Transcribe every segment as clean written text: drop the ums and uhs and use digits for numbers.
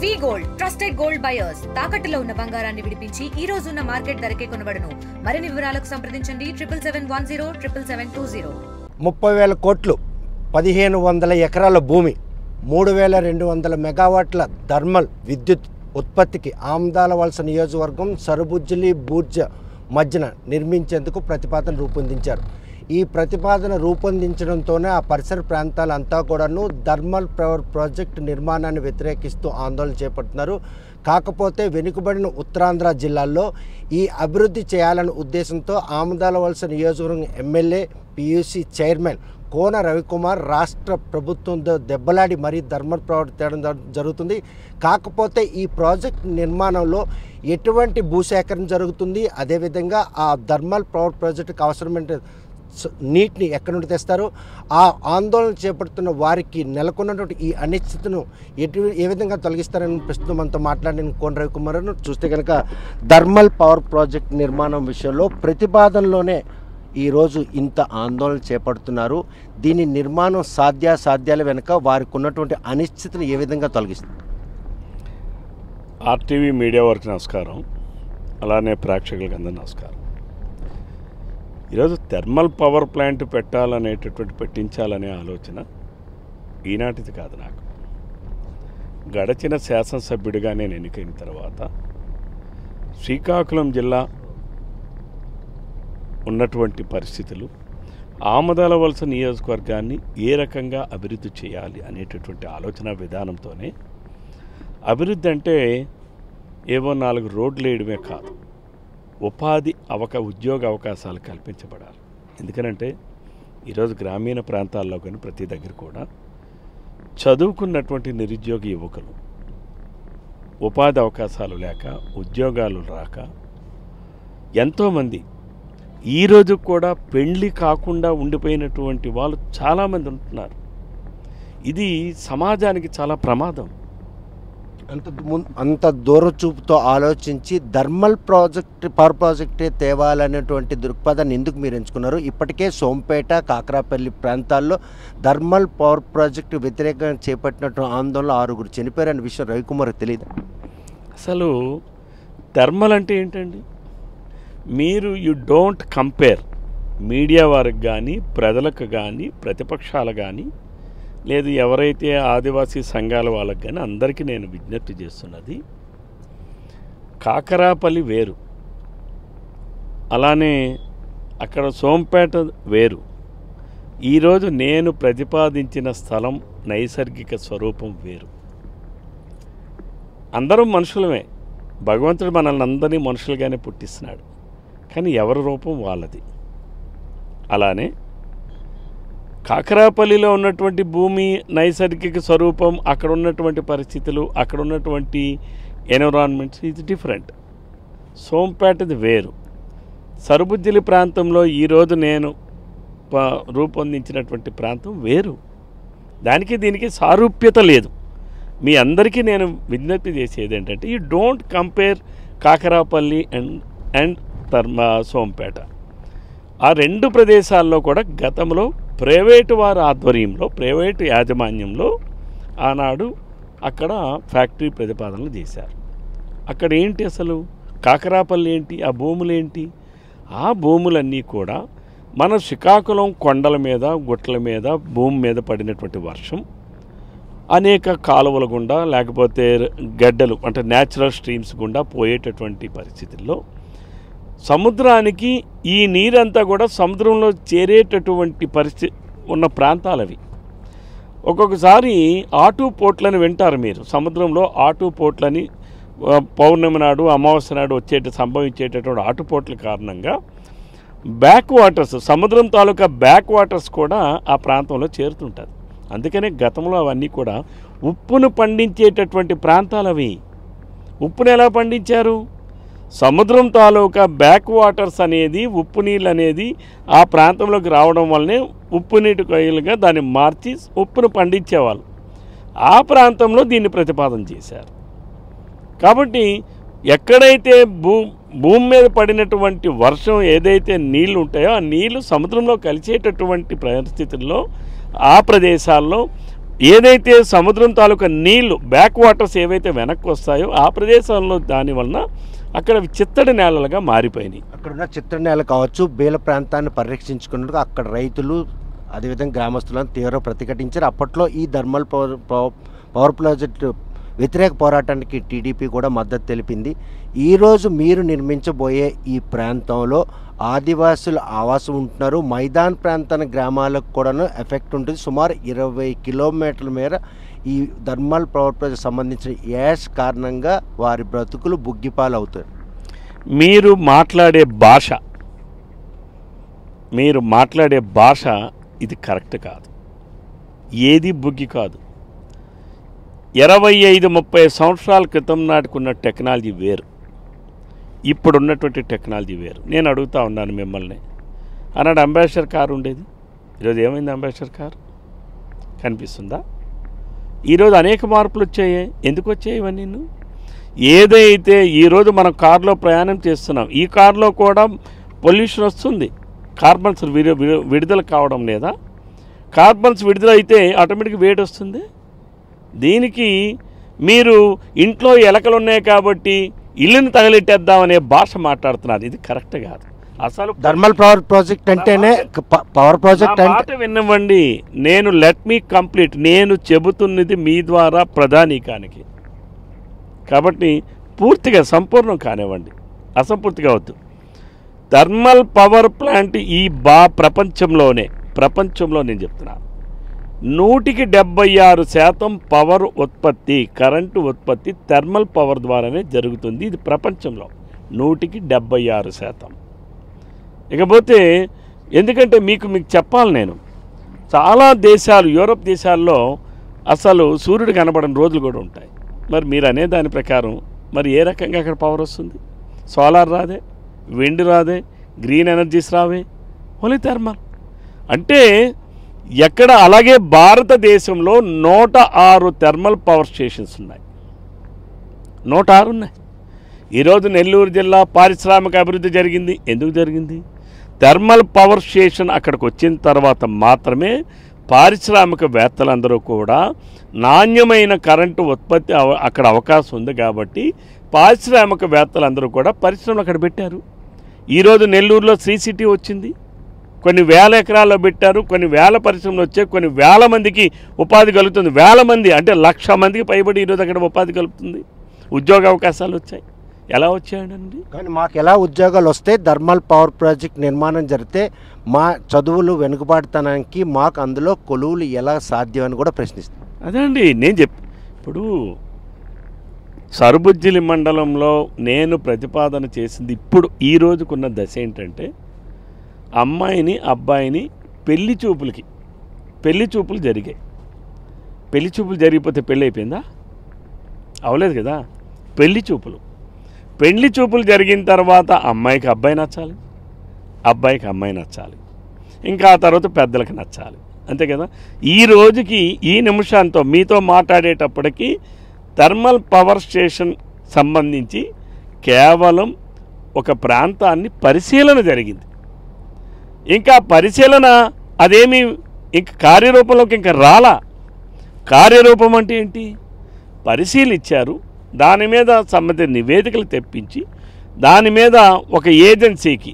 వి gold trusted gold buyers తాకట్టులో ఉన్న బంగారాన్ని విడిపించి ఈ రోజు ఉన్న మార్కెట్ ధరకే కొనబడును. మరిన్ని వివరాలకు సంప్రదించండి 77107720. 30,000 కోట్లు 1500 ఎకరాల భూమి 3,200 మెగావాట్ల థర్మల్ విద్యుత్ ఉత్పత్తికి ఆమ్దాల వలస నియోజకవర్గం సరుబుజ్జిలి బూర్జ మధ్యన నిర్మించేందుకు ప్రతిపాదన రూపొందించారు. ఈ ప్రతిపాదన రూపొందించడంతోనే ఆ పరిసర ప్రాంతాలంతా కూడాను థర్మల్ పవర్ ప్రాజెక్టు నిర్మాణాన్ని వ్యతిరేకిస్తూ ఆందోళన చేపడుతున్నారు. కాకపోతే వెనుకబడిన ఉత్తరాంధ్ర జిల్లాల్లో ఈ అభివృద్ధి చేయాలనే ఉద్దేశంతో ఆమదాల వలస నియోజకవర్గం ఎమ్మెల్యే పియూసీ చైర్మన్ కోన రవికుమార్ రాష్ట్ర ప్రభుత్వంతో దెబ్బలాడి మరీ థర్మల్ పవర్ తేవడం జరుగుతుంది. కాకపోతే ఈ ప్రాజెక్ట్ నిర్మాణంలో ఎటువంటి భూసేకరణ జరుగుతుంది, అదేవిధంగా ఆ థర్మల్ పవర్ ప్రాజెక్టుకు అవసరమైన నీటిని ఎక్కడి నుండి తెస్తారు, ఆ ఆందోళన చేపడుతున్న వారికి నెలకొన్నటువంటి ఈ అనిశ్చితను ఏ విధంగా తొలగిస్తారని ప్రస్తుతం మనతో మాట్లాడిన కోన రవికుమార్ను చూస్తే కనుక థర్మల్ పవర్ ప్రాజెక్ట్ నిర్మాణం విషయంలో ప్రతిపాదనలోనే ఈరోజు ఇంత ఆందోళన చేపడుతున్నారు. దీని నిర్మాణం సాధ్యాల వెనుక వారికి ఉన్నటువంటి అనిశ్చితను ఏ విధంగా తొలగిస్తుంది? ఆర్టీవీ మీడియా వారికి నమస్కారం, అలానే ప్రేక్షకులకు అందరూ నమస్కారం. ఈరోజు థర్మల్ పవర్ ప్లాంట్ పెట్టించాలనే ఆలోచన ఈనాటిది కాదు. నాకు గడచిన శాసనసభ్యుడిగా నేను ఎన్నికైన తర్వాత శ్రీకాకుళం జిల్లా ఉన్నటువంటి పరిస్థితులు, ఆమదాల వలస నియోజకవర్గాన్ని ఏ రకంగా అభివృద్ధి చేయాలి అనేటటువంటి ఆలోచన విధానంతోనే అభివృద్ధి అంటే ఏవో 4 రోడ్లు వేయడమే కాదు, ఉద్యోగ అవకాశాలు కల్పించబడాలి. ఎందుకనంటే ఈరోజు గ్రామీణ ప్రాంతాల్లో కానీ ప్రతి దగ్గర కూడా చదువుకున్నటువంటి నిరుద్యోగ యువకులు ఉపాధి అవకాశాలు లేక ఉద్యోగాలు రాక ఎంతోమంది ఈరోజు కూడా పెళ్లి కాకుండా ఉండిపోయినటువంటి వాళ్ళు చాలామంది ఉంటున్నారు. ఇది సమాజానికి చాలా ప్రమాదం. అంత దూరచూపుతో ఆలోచించి థర్మల్ పవర్ ప్రాజెక్టే తేవాలనేటువంటి దృక్పథాన్ని ఎందుకు మీరు ఎంచుకున్నారు? ఇప్పటికే సోంపేట, కాకరాపల్లి ప్రాంతాల్లో థర్మల్ పవర్ ప్రాజెక్టు వ్యతిరేకంగా చేపట్టినటువంటి ఆందోళన 6 చనిపోయారనే విషయం రవికుమార్కి తెలియదు. అసలు థర్మల్ అంటే ఏంటండి? మీరు యు డోంట్ కంపేర్ మీడియా వారికి కానీ, ప్రజలకు కానీ, ప్రతిపక్షాలు కానీ, లేదు ఎవరైతే ఆదివాసీ సంఘాల వాళ్ళకి కానీ అందరికీ నేను విజ్ఞప్తి చేస్తున్నది, కాకరాపల్లి వేరు, అలానే అక్కడ సోంపేట వేరు. ఈరోజు నేను ప్రతిపాదించిన స్థలం నైసర్గిక స్వరూపం వేరు. అందరం మనుషులమే, భగవంతుడు మనల్ని అందరినీ మనుషులుగానే పుట్టిస్తున్నాడు, కానీ ఎవరి రూపం వాళ్ళది. అలానే కాకరాపల్లిలో ఉన్నటువంటి భూమి నైసర్గిక స్వరూపం, అక్కడ ఉన్నటువంటి పరిస్థితులు, అక్కడ ఉన్నటువంటి ఎన్విరాన్మెంట్స్ ఇది డిఫరెంట్. సోంపేటది వేరు. సరుబుజ్జిలి ప్రాంతంలో ఈరోజు నేను రూపొందించినటువంటి ప్రాంతం వేరు. దానికి దీనికి సారూప్యత లేదు. మీ అందరికీ నేను విజ్ఞప్తి చేసేది ఏంటంటే, you don't compare Kakarapalli and Sompeta. ఆ 2 ప్రదేశాల్లో కూడా గతంలో ప్రైవేటు వారి ఆధ్వర్యంలో, ప్రైవేటు యాజమాన్యంలో ఆనాడు అక్కడ ఫ్యాక్టరీ ప్రతిపాదనలు చేశారు. అక్కడ ఏంటి అసలు కాకరాపల్లి ఏంటి, ఆ భూములు ఏంటి? ఆ భూములన్నీ కూడా మన శ్రీకాకుళం కొండల మీద, గుట్టల మీద, భూమి మీద పడినటువంటి వర్షం అనేక కాలువల గుండా లేకపోతే గడ్డలు అంటే న్యాచురల్ స్ట్రీమ్స్ గుండా పోయేటటువంటి పరిస్థితుల్లో సముద్రానికి ఈ నీరంతా కూడా సముద్రంలో చేరేటటువంటి పరిస్థితి ఉన్న ప్రాంతాలు అవి. ఒక్కొక్కసారి ఆటు పోట్లని వింటారు మీరు. సముద్రంలో ఆటు పోట్లని పౌర్ణమి నాడు, అమావాస్య నాడు సంభవించేటటువంటి ఆటుపోట్ల కారణంగా బ్యాక్ వాటర్స్, సముద్రం తాలూకా బ్యాక్ వాటర్స్ కూడా ఆ ప్రాంతంలో చేరుతుంటుంది. అందుకనే గతంలో అవన్నీ కూడా ఉప్పును పండించేటటువంటి ప్రాంతాలు అవి. ఉప్పును ఎలా పండించారు? సముద్రం తాలూకా బ్యాక్ వాటర్స్ అనేది, ఉప్పు నీళ్ళు అనేది ఆ ప్రాంతంలోకి రావడం వల్లనే ఉప్పు నీటి కొయ్యలుగా దాన్ని మార్చి ఉప్పును పండించేవాళ్ళు. ఆ ప్రాంతంలో దీన్ని ప్రతిపాదన చేశారు. కాబట్టి ఎక్కడైతే భూమి మీద పడినటువంటి వర్షం ఏదైతే నీళ్లు ఉంటాయో ఆ నీళ్లు సముద్రంలో కలిసేటటువంటి పరిస్థితుల్లో ఆ ప్రదేశాల్లో ఏదైతే సముద్రం తాలూకా నీళ్లు బ్యాక్ వాటర్స్ ఏవైతే వెనక్కి వస్తాయో ఆ ప్రదేశంలో దాని వలన అక్కడ చిత్తడి నేలలుగా మారిపోయినాయి. అక్కడున్న చిత్తడి నేల కావచ్చు, బేల ప్రాంతాన్ని పరిరక్షించుకున్నట్టుగా అక్కడ రైతులు అదేవిధంగా గ్రామస్తులను తీవ్ర ప్రతిఘటించారు. అప్పట్లో ఈ థర్మల్ పవర్ ప్రాజెక్టు వ్యతిరేక పోరాటానికి టీడీపీ కూడా మద్దతు తెలిపింది. ఈరోజు మీరు నిర్మించబోయే ఈ ప్రాంతంలో ఆదివాసులు ఆవాసం ఉంటున్నారు. మైదాన్ ప్రాంతాల గ్రామాలకు కూడాను ఎఫెక్ట్ ఉంటుంది. సుమారు 20 కిలోమీటర్ల మేర ఈ థర్మల్ పవర్ ప్రాజెక్ట్ సంబంధించిన యాష్ కారణంగా వారి బ్రతుకులు బుగ్గిపాలు అవుతాయి. మీరు మాట్లాడే భాష ఇది కరెక్ట్ కాదు, ఏది బుగ్గి కాదు. 25-30 సంవత్సరాల క్రితం నాటుకున్న టెక్నాలజీ వేరు, ఇప్పుడున్నటువంటి టెక్నాలజీ వేరు. నేను అడుగుతా ఉన్నాను మిమ్మల్ని, ఆనాడు అంబాసిడర్ కారు ఉండేది, ఈరోజు ఏమైంది అంబాసిడర్ కారు? కనిపిస్తుందా? ఈరోజు అనేక మార్పులు వచ్చాయి. ఎందుకు వచ్చాయి ఇవన్నీ? ఏదైతే ఈరోజు మనం కారులో ప్రయాణం చేస్తున్నాం, ఈ కారులో కూడా పొల్యూషన్ వస్తుంది, కార్బన్స్ విడుదల కావడం లేదా? కార్బన్స్ విడుదల అయితే ఆటోమేటిక్గా వేడి వస్తుంది. దీనికి మీరు ఇంట్లో ఎలకలు ఉన్నాయి కాబట్టి ఇల్లుని తగలెట్టేద్దామనే భాష మాట్లాడుతున్నారు. ఇది కరెక్ట్ కాదు. అసలు థర్మల్ పవర్ ప్రాజెక్ట్ అంటేనే పవర్ ప్రాజెక్ట్ మాట విన్నవండి. Let me complete. నేను చెబుతున్నది మీ ద్వారా ప్రధానికానికి, కాబట్టి పూర్తిగా సంపూర్ణం కానివ్వండి, అసంపూర్తిగా వద్దు. థర్మల్ పవర్ ప్లాంట్ ఈ ప్రపంచంలో నేను చెప్తున్నాను 176% పవర్ ఉత్పత్తి, కరెంటు ఉత్పత్తి థర్మల్ పవర్ ద్వారానే జరుగుతుంది. ఇది ప్రపంచంలో 176%. ఇకపోతే ఎందుకంటే మీకు చెప్పాలి, నేను చాలా దేశాలు, యూరోప్ దేశాల్లో అసలు సూర్యుడు కనబడని రోజులు కూడా ఉంటాయి. మరి మీరు అనే దాని ప్రకారం మరి ఏ రకంగా అక్కడ పవర్ వస్తుంది? సోలార్ రాదే, విండ్ రాదే, గ్రీన్ ఎనర్జీస్ రావే, ఓన్లీ థర్మల్. అంటే ఎక్కడ? అలాగే భారతదేశంలో 106 థర్మల్ పవర్ స్టేషన్స్ ఉన్నాయి. 106 ఉన్నాయి. ఈరోజు నెల్లూరు జిల్లా పారిశ్రామిక అభివృద్ధి జరిగింది. ఎందుకు జరిగింది? థర్మల్ పవర్ స్టేషన్ అక్కడికి వచ్చిన తర్వాత మాత్రమే పారిశ్రామికవేత్తలందరూ కూడా నాణ్యమైన కరెంటు ఉత్పత్తి అక్కడ అవకాశం ఉంది. కాబట్టి పారిశ్రామికవేత్తలందరూ కూడా పరిశ్రమలు అక్కడ పెట్టారు. ఈరోజు నెల్లూరులో శ్రీ సిటీ వచ్చింది, కొన్ని వేల ఎకరాల్లో పెట్టారు, కొన్ని వేల పరిశ్రమలు వచ్చాయి, కొన్ని వేల మందికి ఉపాధి కలుగుతుంది. వేల మంది అంటే 1,00,000 మందికి పైబడి ఈరోజు అక్కడ ఉపాధి కలుగుతుంది, ఉద్యోగ అవకాశాలు వచ్చాయి. ఎలా వచ్చాయండి? కానీ మాకు ఎలా ఉద్యోగాలు వస్తే థర్మల్ పవర్ ప్రాజెక్ట్ నిర్మాణం జరిగితే మా చదువులు వెనుకబాటుతనానికి మాకు అందులో కొలువులు ఎలా సాధ్యం అని కూడా ప్రశ్నిస్తాం. అదే అండి నేను ఇప్పుడు సరుబుజ్జిలి మండలంలో నేను ప్రతిపాదన చేసింది ఇప్పుడు ఈ రోజుకున్న దశ ఏంటంటే, అమ్మాయిని అబ్బాయిని పెళ్లి చూపులు జరిగాయి. పెళ్లి చూపులు జరిగిపోతే పెళ్ళి అయిపోయిందా? అవలేదు కదా. పెళ్లి చూపులు జరిగిన తర్వాత అమ్మాయికి అబ్బాయి నచ్చాలి, అబ్బాయికి అమ్మాయి నచ్చాలి, ఇంకా ఆ తర్వాత పెద్దలకు నచ్చాలి, అంతే కదా. ఈ రోజుకి ఈ నిమిషంతో మీతో మాట్లాడేటప్పటికి థర్మల్ పవర్ స్టేషన్ సంబంధించి కేవలం ఒక ప్రాంతాన్ని పరిశీలన జరిగింది. ఇంకా పరిశీలన అదేమి ఇంక కార్యరూపంలోకి ఇంకా రాలా. కార్యరూపం అంటే ఏంటి? పరిశీలించారు, దాని మీద సంబంధించిన నివేదికలు తెప్పించి దాని మీద ఒక ఏజెన్సీకి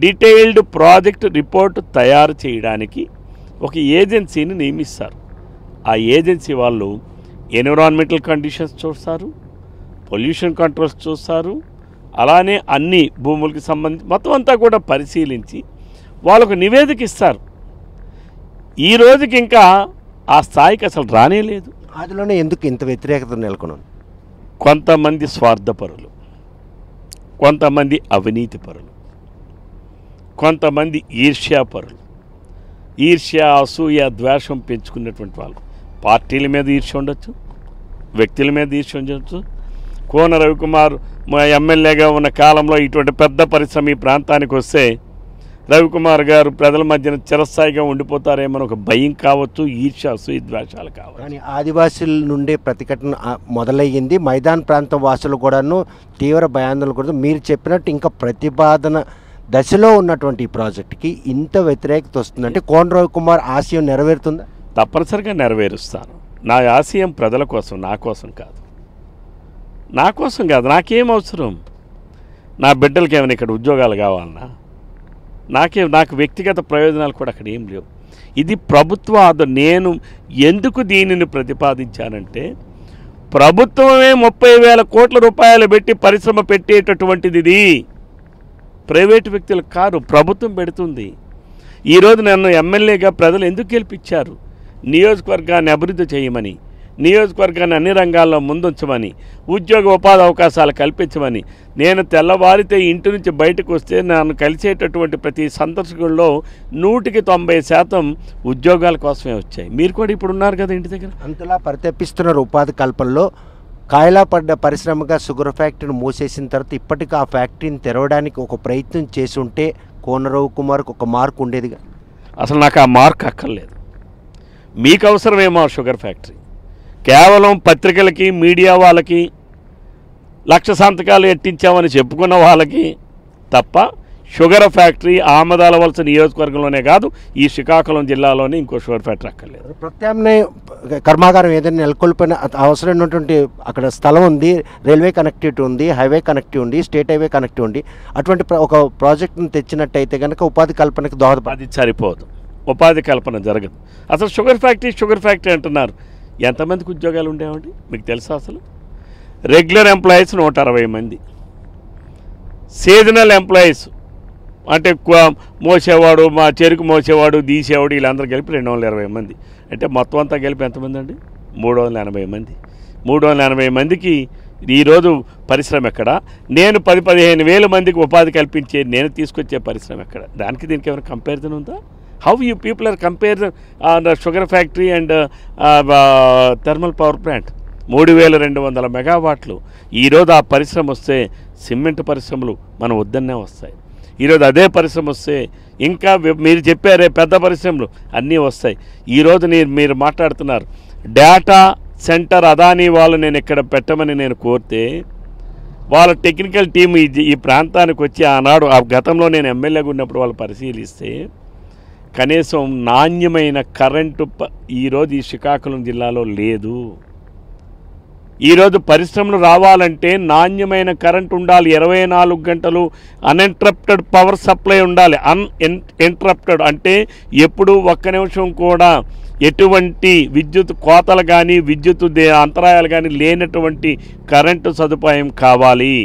డీటెయిల్డ్ ప్రాజెక్ట్ రిపోర్ట్ తయారు చేయడానికి ఒక ఏజెన్సీని నియమిస్తారు. ఆ ఏజెన్సీ వాళ్ళు ఎన్విరాన్మెంటల్ కండిషన్స్ చూస్తారు, పొల్యూషన్ కంట్రోల్స్ చూస్తారు, అలానే అన్ని భూములకి సంబంధించి మొత్తం అంతా కూడా పరిశీలించి వాళ్ళకు నివేదిక ఇస్తారు. ఈ రోజుకి ఇంకా ఆ స్థాయికి అసలు రానే లేదు. అందులోనే ఎందుకు ఇంత వ్యతిరేకత నెలకొన్నాను? కొంతమంది స్వార్థపరులు, కొంతమంది అవినీతి పరులు, కొంతమంది ఈర్ష్యాపరులు, అసూయ ద్వేషం పెంచుకున్నటువంటి వాళ్ళు. పార్టీల మీద ఈర్ష్య ఉండొచ్చు, వ్యక్తుల మీద ఈర్ష్య ఉండొచ్చు. కోన రవికుమార్ ఎమ్మెల్యేగా ఉన్న కాలంలో ఇటువంటి పెద్ద పరిశ్రమ ఈ ప్రాంతానికి వస్తే రవికుమార్ గారు ప్రజల మధ్యన చిరస్థాయిగా ఉండిపోతారేమో ఒక భయం కావచ్చు, ఈర్ష్య అసూయ ద్వేషాలు కావచ్చు. కానీ ఆదివాసుల నుండే ప్రతిఘటన మొదలయ్యింది. మైదాన్ ప్రాంతం వాసులు కూడాను తీవ్ర భయాందోళన కూడా. మీరు చెప్పినట్టు ఇంకా ప్రతిపాదన దశలో ఉన్నటువంటి ఈ ప్రాజెక్టుకి ఇంత వ్యతిరేకత వస్తుందంటే కోన రవికుమార్ ఆశయం నెరవేరుతుందా? తప్పనిసరిగా నెరవేరుస్తాను. నా ఆశయం ప్రజల కోసం, నా కోసం కాదు, నాకేం అవసరం? నా బిడ్డలకి ఏమైనా ఇక్కడ ఉద్యోగాలు కావాలన్నా, నాకు వ్యక్తిగత ప్రయోజనాలు కూడా అక్కడ ఏం లేవు. ఇది ప్రభుత్వ నేను ఎందుకు దీనిని ప్రతిపాదించానంటే, ప్రభుత్వమే 30,000 కోట్ల రూపాయలు పెట్టి పరిశ్రమ పెట్టేటటువంటిది, ఇది ప్రైవేటు వ్యక్తులకు కాదు, ప్రభుత్వం పెడుతుంది. ఈరోజు నన్ను ఎమ్మెల్యేగా ప్రజలు ఎందుకు గెలిపించారు? నియోజకవర్గాన్ని అభివృద్ధి చేయమని, నియోజకవర్గాన్ని అన్ని రంగాల్లో ముందుంచమని, ఉద్యోగ ఉపాధి అవకాశాలు కల్పించమని. నేను తెల్లవారితే ఇంటి నుంచి బయటకు వస్తే నన్ను కలిసేటటువంటి ప్రతి సందర్శకుల్లో 190% ఉద్యోగాల కోసమే వచ్చాయి. మీరు కూడా ఇప్పుడు ఉన్నారు కదా ఇంటి దగ్గర. అంతలా పరితపిస్తున్నారు ఉపాధి కల్పనలో. కాయలా పడ్డ పరిశ్రమగా షుగర్ ఫ్యాక్టరీని మూసేసిన తర్వాత ఇప్పటికీ ఆ ఫ్యాక్టరీని తెరవడానికి ఒక ప్రయత్నం చేసి ఉంటే కోన రవికుమార్కి ఒక మార్క్ ఉండేదిగా. అసలు నాకు ఆ మార్క్ అక్కర్లేదు. మీకు అవసరమేమో షుగర్ ఫ్యాక్టరీ, కేవలం పత్రికలకి, మీడియా వాళ్ళకి, 1,00,000 సంతకాలు ఎట్టించామని చెప్పుకున్న వాళ్ళకి తప్ప షుగర్ ఫ్యాక్టరీ ఆమదాల వలస నియోజకవర్గంలోనే కాదు, ఈ శ్రీకాకుళం జిల్లాలోనే ఇంకో షుగర్ ఫ్యాక్టరీ అక్కర్లేదు. ప్రత్యామ్నాయ కర్మాగారం ఏదైనా నెలకొల్పిన అవసరమైనటువంటి అక్కడ స్థలం ఉంది, రైల్వే కనెక్టివిటీ ఉంది, హైవే కనెక్టివిటీ ఉంది, స్టేట్ హైవే కనెక్టివిటీ ఉంది. అటువంటి ఒక ప్రాజెక్టును తెచ్చినట్టయితే కనుక ఉపాధి కల్పనకు దోహదపడి. అది సరిపోదు, ఉపాధి కల్పన జరగదు. అసలు షుగర్ ఫ్యాక్టరీ అంటున్నారు. ఎంతమందికి ఉద్యోగాలు ఉండేవండి మీకు తెలుసా? అసలు రెగ్యులర్ ఎంప్లాయీస్ 160 మంది, సీజనల్ ఎంప్లాయీస్ అంటే మోసేవాడు, మా చెరుకు మోసేవాడు, తీసేవాడు, వీళ్ళందరూ కలిపి 220 మంది. అంటే మొత్తం అంతా కలిపి ఎంతమంది అండి? 380 మంది. 380 మందికి ఈరోజు పరిశ్రమ ఎక్కడ? నేను 10-15 వేల మందికి ఉపాధి కల్పించే, నేను తీసుకొచ్చే పరిశ్రమ ఎక్కడ? దానికి దీనికి ఏమైనా కంపారిజన్ ఉందా? How you people are compare the sugar factory and thermal power plant? 3,200 మెగావాట్లు. ఈరోజు ఆ పరిశ్రమ వస్తే సిమెంట్ పరిశ్రమలు మనం వద్దన్నే వస్తాయి. ఈరోజు అదే పరిశ్రమ వస్తే ఇంకా మీరు చెప్పారే పెద్ద పరిశ్రమలు అన్నీ వస్తాయి. ఈరోజు మీరు మాట్లాడుతున్నారు డేటా సెంటర్ అదానీ వాళ్ళు నేను ఇక్కడ పెట్టమని నేను కోరితే, వాళ్ళ టెక్నికల్ టీం ఈ ప్రాంతానికి వచ్చి ఆనాడు ఆ గతంలో నేను ఎమ్మెల్యేగా ఉన్నప్పుడు వాళ్ళు పరిశీలిస్తే కనీసం నాణ్యమైన కరెంటు ఈరోజు ఈ శ్రీకాకుళం జిల్లాలో లేదు. ఈరోజు పరిశ్రమలు రావాలంటే నాణ్యమైన కరెంట్ ఉండాలి, 24 గంటలు అన్ఇంటరప్టెడ్ పవర్ సప్లై ఉండాలి. అన్ఇంటరప్టెడ్ అంటే ఎప్పుడు ఒక్క నిమిషం కూడా ఎటువంటి విద్యుత్ కోతలు కానీ విద్యుత్ అంతరాయాలు కానీ లేనటువంటి కరెంటు సదుపాయం కావాలి.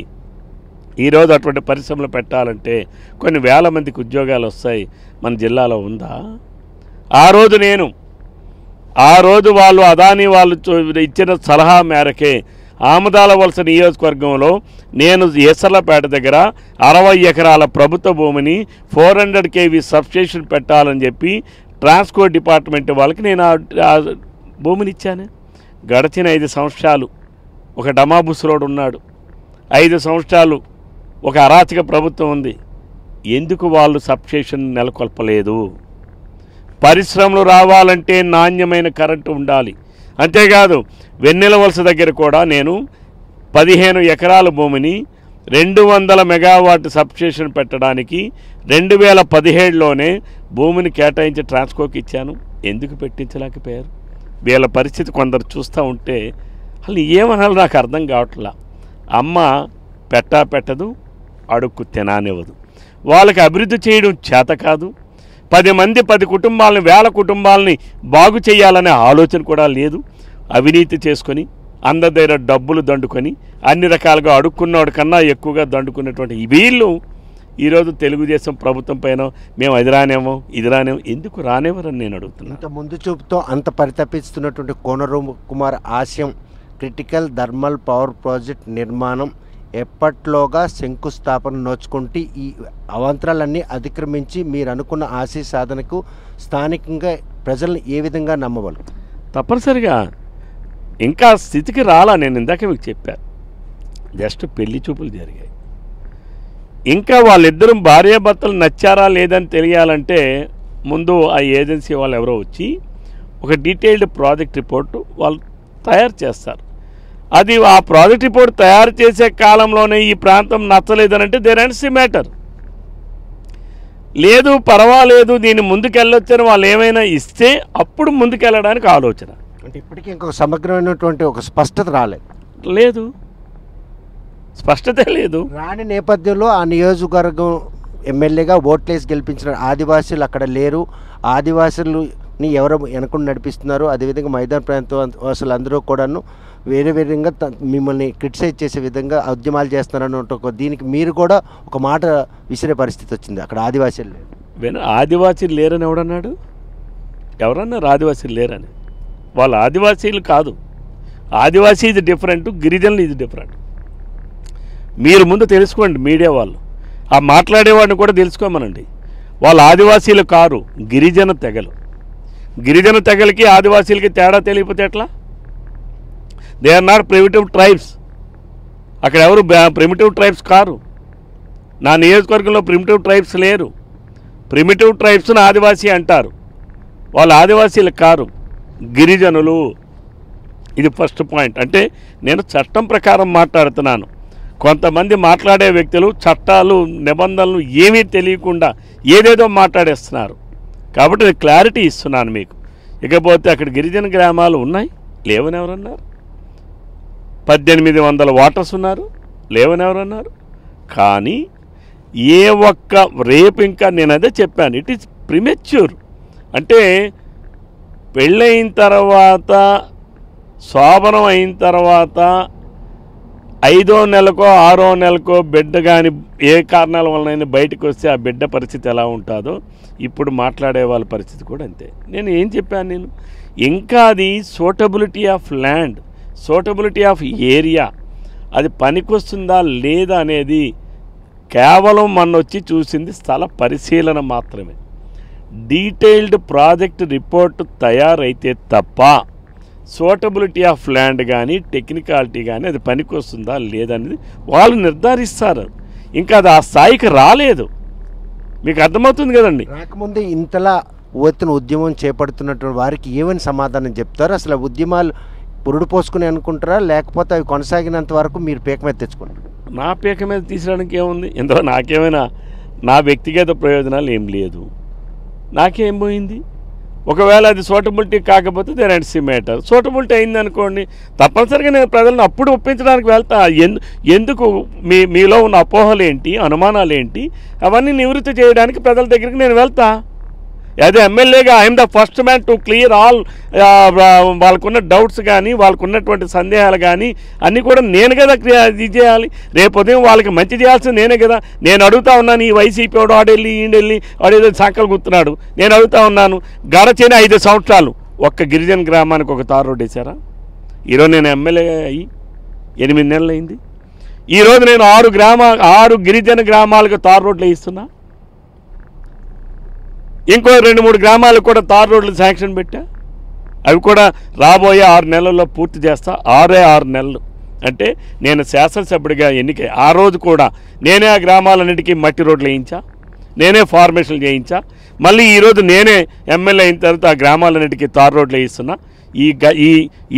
ఈరోజు అటువంటి పరిశ్రమలు పెట్టాలంటే కొన్ని వేల మందికి ఉద్యోగాలు వస్తాయి. మన జిల్లాలో ఉందా? ఆ రోజు వాళ్ళు అదానీ వాళ్ళు ఇచ్చిన సలహా మేరకే ఆమదాల వలస నియోజకవర్గంలో నేను ఏసర్లపేట దగ్గర 60 ఎకరాల ప్రభుత్వ భూమిని 400 kV సబ్స్టేషన్ పెట్టాలని చెప్పి ట్రాన్స్పోర్ట్ డిపార్ట్మెంట్ వాళ్ళకి నేను ఆ భూమిని ఇచ్చాను. గడిచిన 5 సంవత్సరాలు ఒక డమాబుస్ రోడ్ ఉన్నాడు, 5 సంవత్సరాలు ఒక అరాచక ప్రభుత్వం ఉంది. ఎందుకు వాళ్ళు సబ్స్టేషన్ నెలకొల్పలేదు? పరిశ్రమలు రావాలంటే నాణ్యమైన కరెంటు ఉండాలి. అంతేకాదు వెన్నెల వలస దగ్గర కూడా నేను 15 ఎకరాల భూమిని 200 మెగావాట్ సబ్స్టేషన్ పెట్టడానికి 2017లోనే భూమిని కేటాయించి ట్రాన్స్కోకి ఇచ్చాను. ఎందుకు పెట్టించలేకపోయారు? వీళ్ళ పరిస్థితి కొందరు చూస్తూ ఉంటే అసలు ఏమనాలో నాకు అర్థం కావట్లా. అమ్మ పెట్టదు, అడుక్కు తినానివ్వదు. వాళ్ళకి అభివృద్ధి చేయడం చేత కాదు. 10 మంది 10 కుటుంబాలని 1000 కుటుంబాలని బాగు చేయాలనే ఆలోచన కూడా లేదు. అవినీతి చేసుకొని అందరి దగ్గర డబ్బులు దండుకొని అన్ని రకాలుగా అడుక్కున్నవాడి కన్నా ఎక్కువగా దండుకున్నటువంటి వీళ్ళు ఈరోజు తెలుగుదేశం ప్రభుత్వం పైన మేము అది రానేమో ఎందుకు రానేవరని నేను అడుగుతున్నాను. ఇంత ముందు చూపుతో అంత పరితపిస్తున్నటువంటి కోన రవికుమార్ ఆశయం క్రిటికల్ థర్మల్ పవర్ ప్రాజెక్ట్ నిర్మాణం ఎప్పట్లోగా శంకుస్థాపన నోచుకుంటే ఈ అవాంతరాలన్నీ అతిక్రమించి మీరు అనుకున్న ఆశయ సాధనకు స్థానికంగా ప్రజలను ఏ విధంగా నమ్మవాలి? తప్పనిసరిగా ఇంకా స్థితికి రాలా. నేను ఇందాక మీకు చెప్పాను, జస్ట్ పెళ్లి చూపులు జరిగాయి. ఇంకా వాళ్ళిద్దరూ భార్యాభర్తలు నచ్చారా లేదని తెలియాలంటే ముందు ఆ ఏజెన్సీ వాళ్ళు ఎవరో వచ్చి ఒక డీటెయిల్డ్ ప్రాజెక్ట్ రిపోర్టు వాళ్ళు తయారు చేస్తారు. అది ఆ ప్రాజెక్ట్ రిపోర్ట్ తయారు చేసే కాలంలోనే ఈ ప్రాంతం నచ్చలేదనంటే దేర్ ఎండ్స్ ది మ్యాటర్. లేదు పర్వాలేదు దీన్ని ముందుకెళ్ళొచ్చని వాళ్ళు ఏమైనా ఇస్తే అప్పుడు ముందుకెళ్ళడానికి ఆలోచన. అంటే ఇప్పటికీ ఇంకొక సమగ్రమైనటువంటి ఒక స్పష్టత లేదు, స్పష్టత లేదు. రాని నేపథ్యంలో ఆ నియోజకవర్గం ఎమ్మెల్యేగా ఓట్లేసి గెలిపించిన ఆదివాసీలు అక్కడ లేరు, ఆదివాసులని ఎవరు వెనకుండా నడిపిస్తున్నారు, అదేవిధంగా మైదాన ప్రాంతం వాసులు అందరూ కూడాను వేరే విధంగా మిమ్మల్ని క్రిటిసైజ్ చేసే విధంగా ఉద్యమాలు చేస్తున్నారని దీనికి మీరు కూడా ఒక మాట విసిరే పరిస్థితి వచ్చింది. అక్కడ ఆదివాసీలు లేరు. ఆదివాసీలు లేరని ఎవడన్నాడు? ఎవరన్నారు ఆదివాసీలు లేరని? వాళ్ళు ఆదివాసీలు కాదు. ఆదివాసీ ఇది డిఫరెంట్, గిరిజనులు ఇది డిఫరెంట్. మీరు ముందు తెలుసుకోండి, మీడియా వాళ్ళు ఆ మాట్లాడేవాడిని కూడా తెలుసుకోమనండి. వాళ్ళు ఆదివాసీలు కారు, గిరిజన తెగలు. గిరిజన తెగలకి ఆదివాసీలకి తేడా తెలియకపోతే ఎట్లా? They are not primitive tribes. అక్కడ ఎవరు ప్రిమిటివ్ ట్రైబ్స్ కారు. నా నియోజకవర్గంలో ప్రిమిటివ్ ట్రైబ్స్ లేరు. ప్రిమిటివ్ ట్రైబ్స్ను ఆదివాసీ అంటారు. వాళ్ళు ఆదివాసీలు కారు, గిరిజనులు. ఇది ఫస్ట్ పాయింట్. అంటే నేను చట్టం ప్రకారం మాట్లాడుతున్నాను. కొంతమంది మాట్లాడే వ్యక్తులు చట్టాలు నిబంధనలు ఏమీ తెలియకుండా ఏదేదో మాట్లాడేస్తున్నారు. కాబట్టి నేను క్లారిటీ ఇస్తున్నాను మీకు. ఇకపోతే అక్కడ గిరిజన గ్రామాలు ఉన్నాయి, లేవని ఎవరన్నారు? 1800 వాటర్స్ ఉన్నారు, లేవని ఎవరన్నారు? కానీ ఏ ఒక్క రేపు ఇంకా నేను అదే చెప్పాను, ఇట్ ఈస్ ప్రిమెచ్యూర్. అంటే పెళ్ళయిన తర్వాత, శోభనం అయిన తర్వాత 5వ నెలకో 6వ నెలకో బిడ్డ కానీ ఏ కారణాల వలన బయటకు వస్తే ఆ బిడ్డ పరిస్థితి ఎలా ఉంటుందో ఇప్పుడు మాట్లాడే వాళ్ళ పరిస్థితి కూడా అంతే. నేను ఏం చెప్పాను, నేను ఇంకా అది suitability of land, suitability of area, అది పనికొస్తుందా లేదా అనేది కేవలం వచ్చి చూసింది స్థల పరిశీలన మాత్రమే. డీటెయిల్డ్ ప్రాజెక్ట్ రిపోర్ట్ తయారైతే తప్ప సూటబిలిటీ ఆఫ్ ల్యాండ్ కానీ టెక్నికాలిటీ కానీ అది పనికొస్తుందా లేదనేది వాళ్ళు నిర్ధారిస్తారు. ఇంకా అది ఆ స్థాయికి రాలేదు. మీకు అర్థమవుతుంది కదండి. రాకముందే ఇంతలా ఒత్తిన ఉద్యమం చేపడుతున్నటువంటి వారికి ఏమని సమాధానం చెప్తారు? అసలు ఉద్యమాలు పురుడు పోసుకుని అనుకుంటారా, లేకపోతే అవి కొనసాగినంత వరకు మీరు పీక మీద తెచ్చుకుంటారు? నా పీక మీద తీసడానికి ఏముంది? ఇందులో నాకేమైనా నా వ్యక్తిగత ప్రయోజనాలు ఏం లేదు. నాకేం పోయింది? ఒకవేళ అది సూటబిలిటీ కాకపోతే there ends the matter. Suitability అయింది అనుకోండి, తప్పనిసరిగా నేను ప్రజలను అప్పుడు ఒప్పించడానికి వెళ్తా. ఎందుకు మీలో ఉన్న అపోహలు ఏంటి, అనుమానాలు ఏంటి, అవన్నీ నివృత్తి చేయడానికి ప్రజల దగ్గరికి నేను వెళ్తా. యాజ్ ఎమ్మెల్యేగా I'm the first man to clear all వాళ్ళకున్న డౌట్స్ కానీ వాళ్ళకున్నటువంటి సందేహాలు కానీ అన్నీ కూడా నేను కదా ఇది చేయాలి. రేపు ఉదయం వాళ్ళకి మంచి చేయాల్సింది నేనే కదా. నేను అడుగుతా ఉన్నాను, ఈ వైసీపీ వాడు ఆడెళ్ళి ఈడెళ్ళి వాడేదో సంకలు గుర్తున్నాడు. నేను అడుగుతా ఉన్నాను, గడచిన 5 సంవత్సరాలు ఒక్క గిరిజన గ్రామానికి ఒక తారు రోడ్డు వేశారా? ఈరోజు నేను ఎమ్మెల్యే అయ్యి 8 నెలలు అయింది. ఈరోజు నేను 6 గిరిజన గ్రామాలకు తారు రోడ్లు వేయిస్తున్నా. ఇంకో 2-3 గ్రామాలకు కూడా తారు రోడ్లు శాంక్షన్ పెట్టా. అవి కూడా రాబోయే 6 నెలల్లో పూర్తి చేస్తా. 6 నెలలు అంటే నేను శాసనసభ్యుడిగా ఎన్నికై ఆ రోజు కూడా నేనే ఆ గ్రామాలన్నిటికీ మట్టి రోడ్లు వేయించా, నేనే ఫార్మేషన్లు చేయించా. మళ్ళీ ఈరోజు నేనే ఎమ్మెల్యే అయిన తర్వాత ఆ గ్రామాలన్నిటికీ తారు రోడ్లు వేయిస్తున్నా.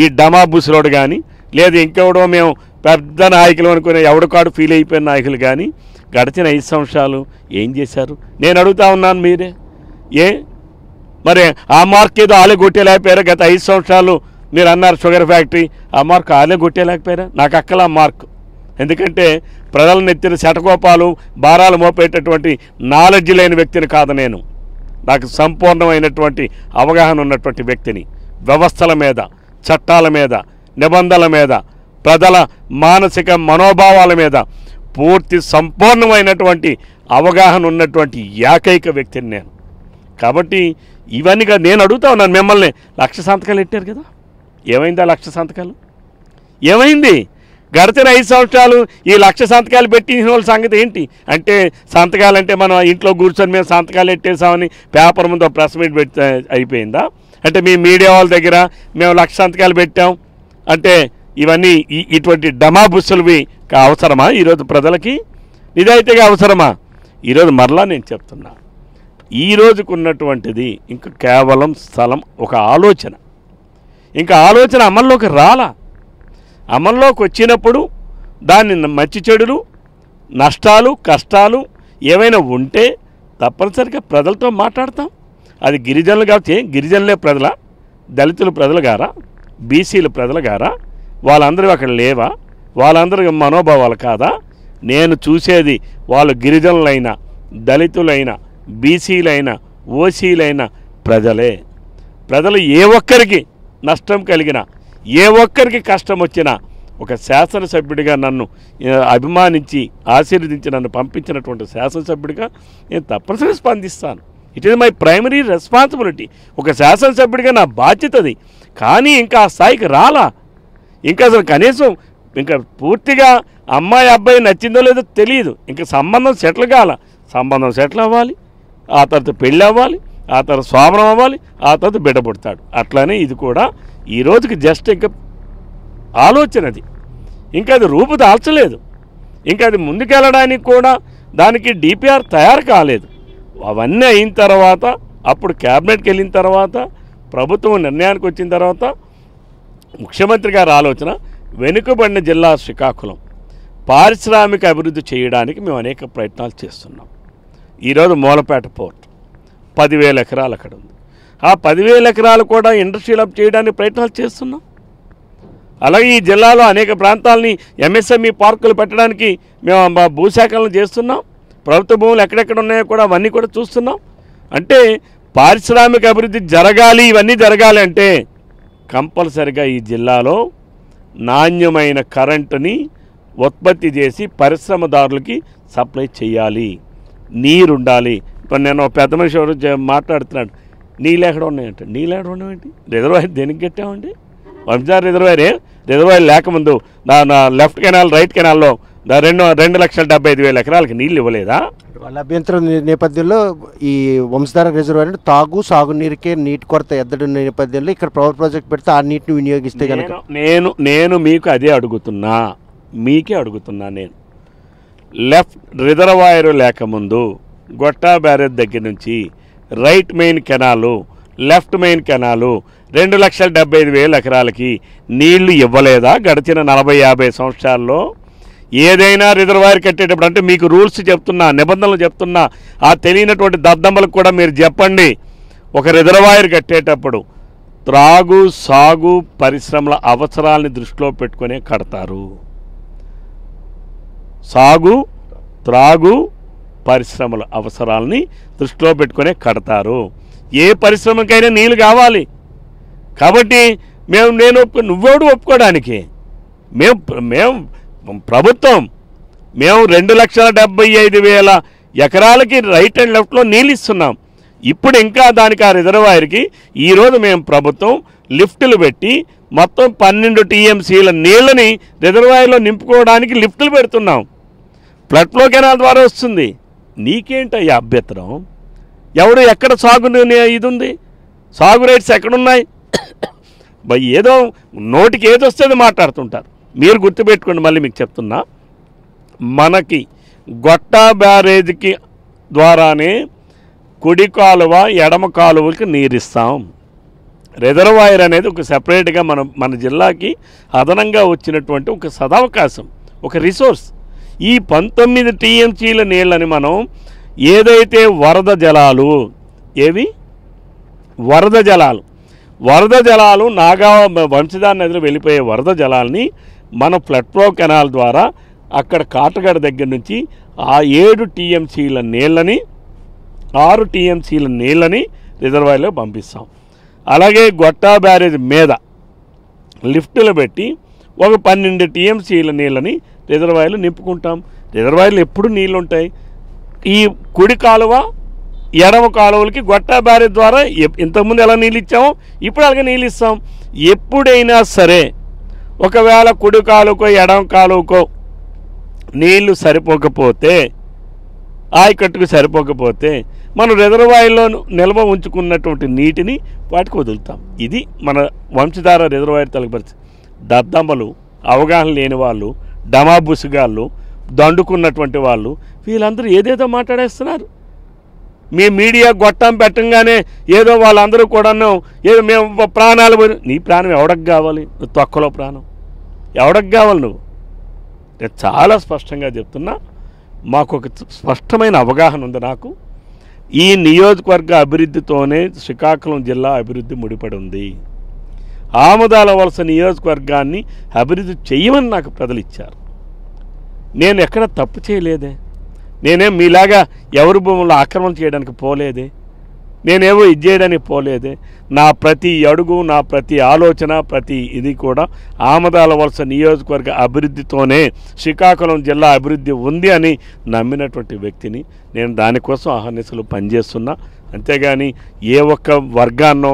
ఈ డమాబుస్ రోడ్ కానీ లేదు ఇంకెవడో మేము పెద్ద నాయకులు అనుకునే ఎవడకాడు ఫీల్ అయిపోయిన నాయకులు కానీ గడిచిన 5 సంవత్సరాలు ఏం చేశారు నేను అడుగుతా ఉన్నాను. మీరే మరి ఆ మార్క్ ఏదో ఆలే కొట్టేలేకపోయారా? గత 5 సంవత్సరాలు మీరు అన్నారు షుగర్ ఫ్యాక్టరీ, ఆ మార్క్ ఆలే కొట్టేలేకపోయారా? నాకు అక్కల మార్క్. ఎందుకంటే ప్రజలను ఎత్తిన శటకోపాలు భారాలు మోపేటటువంటి నాలెడ్జ్ లేని వ్యక్తిని కాదు నేను. నాకు సంపూర్ణమైనటువంటి అవగాహన ఉన్నటువంటి వ్యక్తిని. వ్యవస్థల మీద, చట్టాల మీద, నిబంధనల మీద, ప్రజల మానసిక మనోభావాల మీద పూర్తి సంపూర్ణమైనటువంటి అవగాహన ఉన్నటువంటి ఏకైక వ్యక్తిని నేను. కాబట్టి ఇవన్నీ నేను అడుగుతా ఉన్నాను మిమ్మల్ని. 1,00,000 సంతకాలు పెట్టారు కదా, ఏమైంది ఆ 1,00,000 సంతకాలు? ఏమైంది? గడిచిన 5 సంవత్సరాలు ఈ 1,00,000 సంతకాలు పెట్టిన వాళ్ళ సంగతి ఏంటి? అంటే సంతకాలంటే మనం ఇంట్లో కూర్చొని మేము సంతకాలు పెట్టేసామని పేపర్ ముందు ప్రెస్ మీట్ పెట్టి అయిపోయిందా? అంటే మీ మీడియా వాళ్ళ దగ్గర మేము 1,00,000 సంతకాలు పెట్టాం అంటే ఇవన్నీ ఇటువంటి డమాబుస్సులవి అవసరమా ఈరోజు ప్రజలకి? నిజాయితీగా అవసరమా? ఈరోజు మరలా నేను చెప్తున్నా, ఈ రోజుకు ఉన్నటువంటిది ఇంకా కేవలం స్థలం, ఒక ఆలోచన. ఇంకా ఆలోచన అమల్లోకి రాలా. అమల్లోకి వచ్చినప్పుడు దాన్ని మంచి చెడులు, నష్టాలు, కష్టాలు ఏవైనా ఉంటే తప్పనిసరిగా ప్రజలతో మాట్లాడతాం. అది గిరిజనులు కాబట్టి గిరిజనులే ప్రజల, దళితులు ప్రజలు గారా? బీసీల ప్రజల గారా? వాళ్ళందరూ అక్కడ లేవా? వాళ్ళందరూ మనోభావాలు కాదా? నేను చూసేది వాళ్ళు గిరిజనులైన, దళితులైన, బీసీలైన, ఓసీలైన ప్రజలే. ప్రజలు ఏ ఒక్కరికి నష్టం కలిగినా, ఏ ఒక్కరికి కష్టం వచ్చినా ఒక శాసనసభ్యుడిగా నన్ను అభిమానించి ఆశీర్వదించి నన్ను పంపించినటువంటి శాసనసభ్యుడిగా నేను తప్పనిసరిగా స్పందిస్తాను. It is my primary responsibility. ఒక శాసనసభ్యుడిగా నా బాధ్యత అది. కానీ ఇంకా ఆ స్థాయికి రాలా. ఇంకా అసలు కనీసం ఇంకా పూర్తిగా అమ్మాయి అబ్బాయి నచ్చిందో లేదో తెలియదు. ఇంకా సంబంధం సెటిల్ కాల. సంబంధం సెటిల్ అవ్వాలి, ఆ తర్వాత పెళ్ళి అవ్వాలి, ఆ తర్వాత స్వామరం అవ్వాలి, ఆ తర్వాత బిడ్డ పుడతాడు. అట్లానే ఇది కూడా ఈ రోజుకి జస్ట్ ఇంకా ఆలోచనది, ఇంకా అది రూపుదాల్చలేదు. ఇంకా అది ముందుకెళ్ళడానికి కూడా దానికి డిపిఆర్ తయారు కాలేదు. అవన్నీ అయిన తర్వాత అప్పుడు క్యాబినెట్కి వెళ్ళిన తర్వాత ప్రభుత్వం నిర్ణయానికి వచ్చిన తర్వాత ముఖ్యమంత్రి గారి ఆలోచన వెనుకబడిన జిల్లా శ్రీకాకుళం పారిశ్రామిక అభివృద్ధి చేయడానికి మేము అనేక ప్రయత్నాలు చేస్తున్నాం. ఈరోజు మూలపేట పోర్ట్ 10,000 ఎకరాలు అక్కడ ఉంది. ఆ 10,000 ఎకరాలు కూడా ఇండస్ట్రియల్ అప్ చేయడానికి ప్రయత్నాలు చేస్తున్నాం. అలాగే ఈ జిల్లాలో అనేక ప్రాంతాలని ఎంఎస్ఎంఈ పార్కులు పెట్టడానికి మేము భూసేకరణ చేస్తున్నాం. ప్రభుత్వ భూములు ఎక్కడెక్కడ ఉన్నాయో కూడా అవన్నీ కూడా చూస్తున్నాం. అంటే పారిశ్రామిక అభివృద్ధి జరగాలి, ఇవన్నీ జరగాలి అంటే కంపల్సరిగా ఈ జిల్లాలో నాణ్యమైన కరెంటుని ఉత్పత్తి చేసి పరిశ్రమదారులకి సప్లై చేయాలి. నీరు ఉండాలి. ఇప్పుడు నేను పెద్ద మనిషి ఎవరు మాట్లాడుతున్నాడు, నీళ్ళు ఎక్కడ ఉన్నాయంటే, నీళ్ళు ఎక్కడ ఉన్నాయండి? రిజర్వాయర్ దేనికి కట్టామండి? వంశధార రిజర్వాయర్ లేకముందు నా లెఫ్ట్ కెనాల్ రైట్ కెనాల్లో 2,75,000 ఎకరాలకి నీళ్ళు ఇవ్వలేదా? వాళ్ళ అభ్యంతరం నేపథ్యంలో ఈ వంశధార రిజర్వాయర్ సాగునీరుకే నీటి కొరత ఎద్దడి నేపథ్యంలో ఇక్కడ పవర్ ప్రాజెక్ట్ పెడితే ఆ నీటిని వినియోగిస్తే కనుక నేను మీకు అదే అడుగుతున్నా, మీకే అడుగుతున్నా. నేను లెఫ్ట్ రిజర్వాయర్ లేకముందు గొట్టా బ్యారేజ్ దగ్గర నుంచి right main canal, left main canal 2,75,000 ఎకరాలకి నీళ్లు ఇవ్వలేదా గడిచిన 40-50 సంవత్సరాల్లో? ఏదైనా రిజర్వాయర్ కట్టేటప్పుడు అంటే మీకు రూల్స్ చెప్తున్నా, నిబంధనలు చెప్తున్నా, ఆ తెలియనటువంటి దద్దమ్మలకు కూడా మీరు చెప్పండి. ఒక రిజర్వాయర్ కట్టేటప్పుడు త్రాగు సాగు పరిశ్రమల అవసరాలని దృష్టిలో పెట్టుకునే కడతారు. సాగు త్రాగు పరిశ్రమల అవసరాలని దృష్టిలో పెట్టుకునే కడతారు. ఏ పరిశ్రమకైనా నీళ్ళు కావాలి. కాబట్టి నువ్వెవడు ఒప్పుకోవడానికి? మేము ప్రభుత్వం 2,75,000 ఎకరాలకి రైట్ అండ్ లెఫ్ట్లో నీళ్ళు ఇస్తున్నాం. ఇప్పుడు ఇంకా దానికి ఆ రిజర్వాయర్కి ఈరోజు మేము ప్రభుత్వం లిఫ్టులు పెట్టి మొత్తం 12 టీఎంసీల నీళ్ళని రిజర్వాయర్లో నింపుకోవడానికి లిఫ్టులు పెడుతున్నాం. ఫ్లడ్ ఫ్లో కెనాల్ ద్వారా వస్తుంది. నీకేంటయ్యా అభ్యంతరం? ఎవడు ఎక్కడ సాగు ఇది ఉంది? సాగు రైట్స్ ఎక్కడున్నాయి? ఏదో నోటికి ఏది వస్తే మాట్లాడుతుంటారు. మీరు గుర్తుపెట్టుకోండి, మళ్ళీ మీకు చెప్తున్నా, మనకి గొట్టా బ్యారేజ్కి ద్వారానే కుడి కాలువ ఎడమ కాలువలకి నీరిస్తాం. రిజర్వాయర్ అనేది ఒక సెపరేట్గా మన జిల్లాకి అదనంగా వచ్చినటువంటి ఒక సదవకాశం, ఒక రిసోర్స్. ఈ 19 టీఎంసీల నీళ్ళని మనం ఏదైతే వరద జలాలు, ఏవి వరద జలాలు నాగా వంశధార నదిలో వెళ్ళిపోయే వరద జలాల్ని మన ఫ్లడ్ ఫ్లో కెనాల్ ద్వారా అక్కడ కాటగడ దగ్గర నుంచి ఆ 7 టీఎంసీల నీళ్ళని 6 టీఎంసీల నీళ్ళని రిజర్వాయర్లో పంపిస్తాం. అలాగే గొట్టా బ్యారేజ్ మీద లిఫ్టులు పెట్టి ఒక 12 టీఎంసీల నీళ్ళని రిజర్వాయర్లు నింపుకుంటాం. రిజర్వాయర్లు ఎప్పుడు నీళ్ళు ఉంటాయి. ఈ కుడి కాలువ ఎడమ కాలువలకి గొట్టా బ్యారేజ్ ద్వారా ఇంతకుముందు ఎలా నీళ్ళు ఇచ్చామో ఇప్పుడు అలాగే నీళ్ళు ఇస్తాం. ఎప్పుడైనా సరే ఒకవేళ కుడి కాలువకో ఎడమ కాలువకో నీళ్లు సరిపోకపోతే, ఆయకట్టుకు సరిపోకపోతే మనం రిజర్వాయర్లో నిల్వ ఉంచుకున్నటువంటి నీటిని వాటికి వదులుతాం. ఇది మన వంశధార రిజర్వాయర్ తలపరిచి దద్దమ్మలు, అవగాహన లేని వాళ్ళు, డమాబుసుగాళ్ళు, దండుకున్నటువంటి వాళ్ళు వీళ్ళందరూ ఏదేదో మాట్లాడేస్తున్నారు. మీ మీడియా గొట్టం పెట్టంగానే ఏదో వాళ్ళందరూ కూడాను ఏదో మేము ప్రాణాలు నీ ప్రాణం ఎవడకు కావాలి? నువ్వు తొక్కలో ప్రాణం ఎవడకు కావాలి? నువ్వు నేను చాలా స్పష్టంగా చెప్తున్నా, మాకు ఒక స్పష్టమైన అవగాహన ఉంది. నాకు ఈ నియోజకవర్గ అభివృద్ధితోనే శ్రీకాకుళం జిల్లా అభివృద్ధి ముడిపడి ఉంది. ఆమదాల వలస నియోజకవర్గాన్ని అభివృద్ధి చేయమని నాకు ప్రజలు ఇచ్చారు. నేను ఎక్కడ తప్పు చేయలేదే, నేనేం మీలాగా ఎవరి భూముల్లో ఆక్రమణ చేయడానికి పోలేదే, నేనేవో ఇది చేయడానికి పోలేదే. నా ప్రతి అడుగు, నా ప్రతి ఆలోచన, ప్రతి ఇది కూడా ఆమదాల వలస నియోజకవర్గ అభివృద్ధితోనే శ్రీకాకుళం జిల్లా అభివృద్ధి ఉంది అని నమ్మినటువంటి వ్యక్తిని. నేను దానికోసం అహర్నిశలు పనిచేస్తున్నా. అంతేగాని ఏ ఒక్క వర్గాన్నో,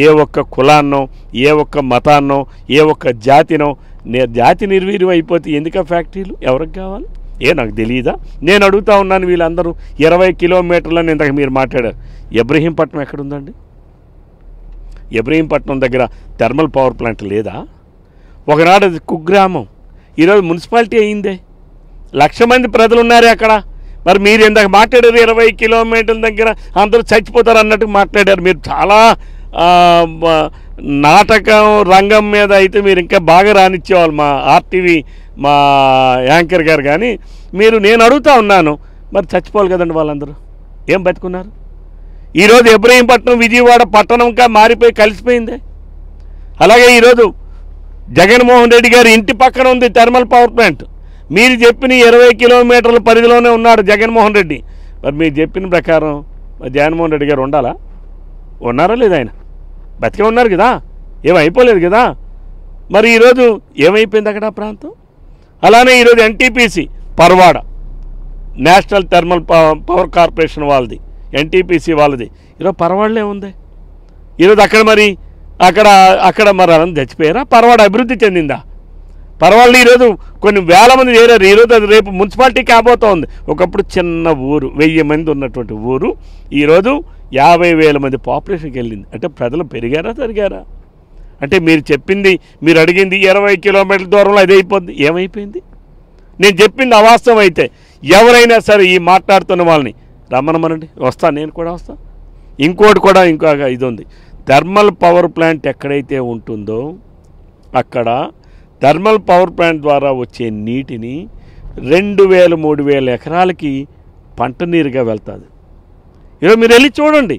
ఏ ఒక్క కులాన్నో, ఏ ఒక్క మతాన్నో, ఏ ఒక్క జాతినో, జాతి నిర్వీర్యం అయిపోతే ఎందుక ఫ్యాక్టరీలు ఎవరికి కావాలి? నాకు తెలియదా? నేను అడుగుతా ఉన్నాను. వీళ్ళందరూ 20 కిలోమీటర్లని ఇంతకు మీరు మాట్లాడారు. ఇబ్రహీంపట్నం ఎక్కడుందండి? ఇబ్రహీంపట్నం దగ్గర థర్మల్ పవర్ ప్లాంట్ లేదా? ఒకనాడు అది కుగ్రామం, ఈరోజు మున్సిపాలిటీ అయిందే. 1,00,000 మంది ప్రజలు ఉన్నారే అక్కడ. మరి మీరు ఇందాక మాట్లాడారు 20 కిలోమీటర్ల దగ్గర అందరూ చచ్చిపోతారు అన్నట్టు మాట్లాడారు. మీరు చాలా నాటకం రంగం మీద అయితే మీరు ఇంకా బాగా రానిచ్చేవాళ్ళు మా ఆర్టీవీ మా యాంకర్ గారు. కానీ నేను అడుగుతా ఉన్నాను, మరి చచ్చిపోవాలి కదండి వాళ్ళందరూ. ఏం బతుకున్నారు? ఈరోజు ఇబ్రహీంపట్నం విజయవాడ పట్టణంగా మారిపోయి కలిసిపోయిందే. అలాగే ఈరోజు జగన్మోహన్ రెడ్డి గారి ఇంటి పక్కన ఉంది థర్మల్ పవర్ ప్లాంట్. మీరు చెప్పిన 20 కిలోమీటర్ల పరిధిలోనే ఉన్నాడు జగన్మోహన్ రెడ్డి. మరి మీరు చెప్పిన ప్రకారం జగన్మోహన్ రెడ్డి గారు ఉన్నారా లేదా? ఆయన బతికే ఉన్నారు కదా, ఏమైపోలేదు కదా. మరి ఈరోజు ఏమైపోయింది అక్కడ ఆ ప్రాంతం? అలానే ఈరోజు NTPC Parawada national thermal power corporation వాళ్ళది, ఎన్టీపీసీ వాళ్ళది. ఈరోజు పర్వాడలే ఉంది. ఈరోజు అక్కడ మరి మరి అలా చచ్చిపోయారా? పర్వాడ అభివృద్ధి చెందిందా? పర్వాలేదు ఈరోజు కొన్ని వేల మంది చేరారు. ఈరోజు అది రేపు మున్సిపాలిటీ కాబోతూ ఉంది. ఒకప్పుడు చిన్న ఊరు, 1000 మంది ఉన్నటువంటి ఊరు ఈరోజు 50,000 మంది పాపులేషన్కి వెళ్ళింది. అంటే ప్రజలు పెరిగారా తరిగారా? అంటే మీరు చెప్పింది, మీరు అడిగింది 20 కిలోమీటర్ల దూరంలో అది అయిపోద్ది. ఏమైపోయింది? నేను చెప్పింది అవాస్తవం అయితే ఎవరైనా సరే ఈ మాట్లాడుతున్న వాళ్ళని రమ్మనమనండి, వస్తా, నేను కూడా వస్తా. ఇంకోటి కూడా ఇంకొక ఇది ఉంది. థర్మల్ పవర్ ప్లాంట్ ఎక్కడైతే ఉంటుందో అక్కడ థర్మల్ పవర్ ప్లాంట్ ద్వారా వచ్చే నీటిని 2,000-3,000 ఎకరాలకి పంట నీరుగా వెళ్తుంది. ఈరోజు మీరు వెళ్ళి చూడండి,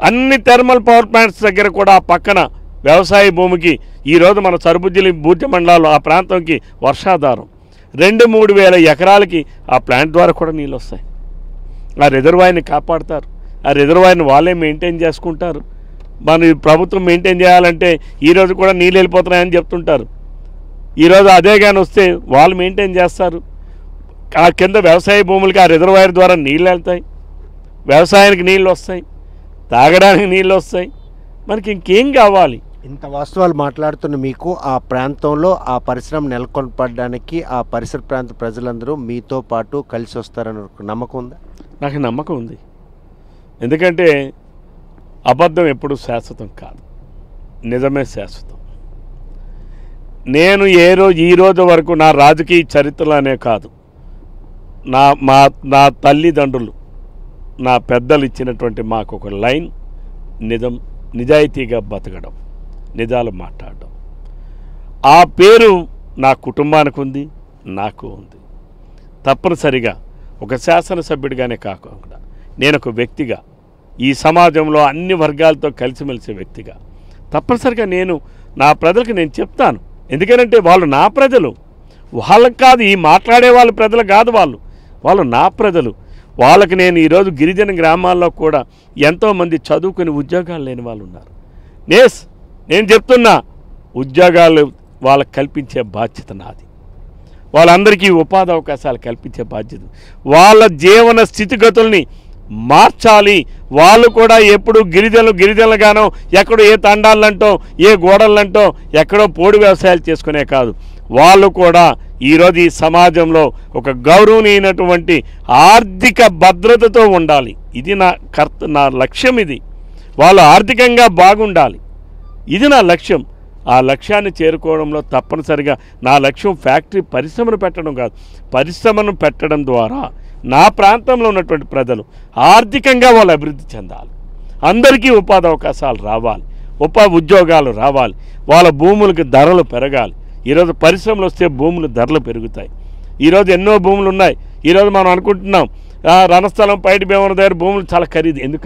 అన్ని థర్మల్ పవర్ ప్లాంట్స్ దగ్గర కూడా ఆ పక్కన వ్యవసాయ భూమికి ఈరోజు మన సరుబుజ్జిలి బూర్జ మండలాల్లో ఆ ప్రాంతంకి వర్షాధారం 2-3 వేల ఎకరాలకి ఆ ప్లాంట్ ద్వారా కూడా నీళ్ళు వస్తాయి. ఆ రిజర్వాయర్ని కాపాడుతారు. ఆ రిజర్వాయర్ని వాళ్ళే మెయింటైన్ చేసుకుంటారు. మన ప్రభుత్వం మెయింటైన్ చేయాలంటే ఈరోజు కూడా నీళ్ళు వెళ్ళిపోతున్నాయని చెప్తుంటారు. ఈరోజు అదే కానీ వస్తే వాళ్ళు మెయింటైన్ చేస్తారు. ఆ కింద వ్యవసాయ భూములకి ఆ రిజర్వాయర్ ద్వారా నీళ్ళు వెళ్తాయి, వ్యవసాయానికి నీళ్ళు వస్తాయి, తాగడానికి నీళ్ళు వస్తాయి. మనకి ఇంకేం కావాలి? ఇంత వాస్తవాలు మాట్లాడుతున్న మీకు ఆ ప్రాంతంలో ఆ పరిశ్రమ నెలకొల్పడానికి ఆ పరిసర ప్రాంత ప్రజలందరూ మీతో పాటు కలిసి వస్తారని నమ్మకం ఉందా? నాకు నమ్మకం ఉంది. ఎందుకంటే అబద్ధం ఎప్పుడు శాశ్వతం కాదు, నిజమే శాశ్వతం. నేను ఈ రోజు వరకు నా రాజకీయ చరిత్రలోనే కాదు, నా తల్లిదండ్రులు నా పెద్దలు ఇచ్చినటువంటి మాకు ఒక లైన్, నిజాయితీగా బతకడం, నిజాలు మాట్లాడడం. ఆ పేరు నా కుటుంబానికి ఉంది, నాకు ఉంది. తప్పనిసరిగా ఒక శాసనసభ్యుడిగానే కాకుండా నేను ఒక వ్యక్తిగా ఈ సమాజంలో అన్ని వర్గాలతో కలిసిమెలిసే వ్యక్తిగా తప్పనిసరిగా నా ప్రజలకు నేను చెప్తాను. ఎందుకంటే వాళ్ళు నా ప్రజలు, వాళ్ళకి కాదు, ఈ మాట్లాడే వాళ్ళ ప్రజలు కాదు, వాళ్ళు నా ప్రజలు. వాళ్ళకి నేను ఈరోజు గిరిజన గ్రామాల్లో కూడా ఎంతోమంది చదువుకుని ఉద్యోగాలు లేని వాళ్ళు ఉన్నారు. నేను చెప్తున్నా, ఉద్యోగాలు వాళ్ళకి కల్పించే బాధ్యత నాది. వాళ్ళందరికీ ఉపాధి అవకాశాలు కల్పించే బాధ్యత, వాళ్ళ జీవన స్థితిగతుల్ని మార్చాలి. వాళ్ళు కూడా ఎప్పుడు గిరిజనులుగానో ఎక్కడో ఏ తండాలంటో ఏ గోడలంటో ఎక్కడో పోడు వ్యవసాయాలు చేసుకునే కాదు, వాళ్ళు కూడా ఈరోజు ఈ సమాజంలో ఒక గౌరవనీయమైనటువంటి ఆర్థిక భద్రతతో ఉండాలి. ఇది నా లక్ష్యం. ఇది వాళ్ళు ఆర్థికంగా బాగుండాలి, ఇది నా లక్ష్యం. ఆ లక్ష్యాన్ని చేరుకోవడంలో తప్పనిసరిగా నా లక్ష్యం ఫ్యాక్టరీ పరిశ్రమను పెట్టడం కాదు, పరిశ్రమను పెట్టడం ద్వారా నా ప్రాంతంలో ఉన్నటువంటి ప్రజలు ఆర్థికంగా వాళ్ళు అభివృద్ధి చెందాలి, అందరికీ ఉపాధి అవకాశాలు రావాలి, ఉద్యోగాలు రావాలి, వాళ్ళ భూములకు ధరలు పెరగాలి. ఈరోజు పరిశ్రమలు వస్తే భూములు ధరలు పెరుగుతాయి. ఈరోజు ఎన్నో భూములు ఉన్నాయి. ఈరోజు మనం అనుకుంటున్నాం రణస్థలం పైడి భీమవరం దగ్గర భూములు చాలా ఖరీదు. ఎందుకు